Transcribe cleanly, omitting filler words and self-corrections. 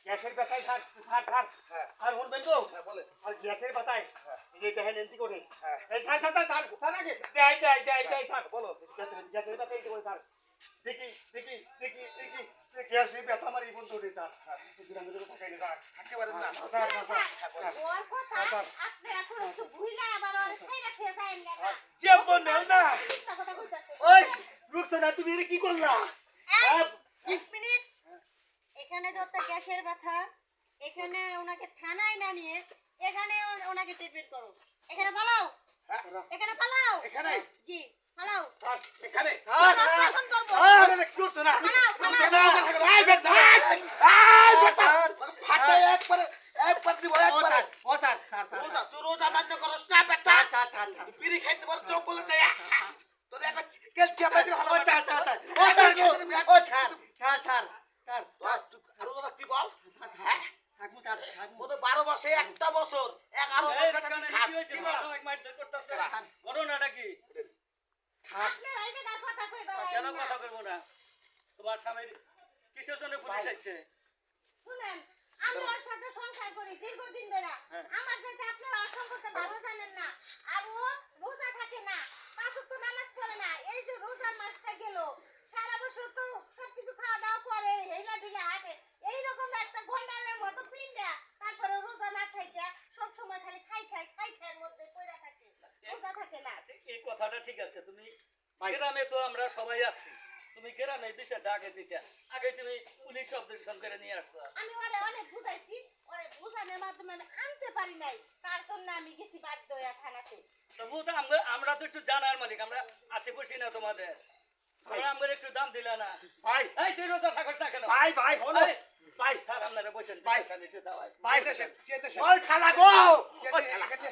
গ্যাসের ব্যথায় sir sir sir হ্যাঁ স্যার শুনবেন তো হ্যাঁ বলেন আর গ্যাসের ব্যথায় হ্যাঁ এই যে দেখেন এমনি করে হ্যাঁ এই স্যার স্যার স্যার স্যার আগে দেয় স্যার বলো গ্যাসের ব্যথায় এই করে স্যার দেখি গ্যাসের ব্যথা আমার এই বন্ধু উঠে স্যার দুরাঙ্গ ধরে থাকাই না স্যার থাকতে পারেন না স্যার স্যার স্যার ওর কথা আপনি এখন একটু ভুইলা আবার ওর ছাইরা খেয়ে যায়েন না যে বলেন না মিথ্যা কথা কইতাছে ওই রুকসানা তুমি এটা কি করলা এক মিনিট এখানে যত গ্যাসের ব্যথা এখানে ওনাকে থানায় না নিয়ে এখানে ওনাকে ট্রিটমেন্ট করো এখানে পালাও এখানে পালাও এখানে জি পালাও স্যার এখানে অপারেশন করব রুকসানা পালাও রুকসানা পালাও এই বেটা ফাটা একবার দিব একবার ও স্যার স্যার রোজা তুই রোজা মান্য করস না বেটা স্যার বিড়ি খাইতে পারছ জঙ্গলে যাই তোর একটা ক্যালসিয়াম বাইরে ভালো ও স্যার আরো দাদা কি বল হ্যাঁ থাকবো স্যার মনে 12 মাসে একটা বছর 11 ঘন্টা তুমি খাস ঘটনাটা কি? আপনার এই যে কথা কইবা কেন কথা বলবো না? তোমার স্বামীর কিসের জন্য পুলিশ আসছে? শুনেন আমি ওর সাথে সংসার করি দীর্ঘদিন ধরে আমার সাথে আপনারা অসম্পর্কে ভালো জানেন না আর ও রোজা থাকে না পাঁচ ওয়াক্ত নামাজ পড়ে না এই যে রোজার মাসটা গেল সারা বছর তো সবকিছু খাওয়া দাওয়া করে হেলা ঢিলা হাঁটে এইরকম একটা গন্ডারের মতো পিন্ডা তারপরে রোজা না খাইতে সব সময় খালি খাই মধ্যে পড়ে থাকে রোজা থাকে না এই কথাটা ঠিক আছে। তুমি গ্রামে তো আমরা সবাই আছি, তুমি গ্রামে বিষয়টা আগে দিতে আগে তুমি পুলিশ অবজেকশন করে নিয়ে আসছো। আমি ওরে অনেক বুঝাইছি ওরে বুঝানোর মাধ্যমে আমি আনতে পারি নাই তার জন্য আমি গেছি বাধ্য হয়ে থানাতে তবু তো আমরা তো একটু জানার মালিক, আমরা আশেপাশে না তোমাদের, আমরা একটু দাম দিলা না। ভাই এই তুই রোজা থাকস না কেন? ভাই হলো ভাই স্যার আপনারা বসেন, ভাই নিচে দাও ভাই দেশেন ওই খালা গো এখানে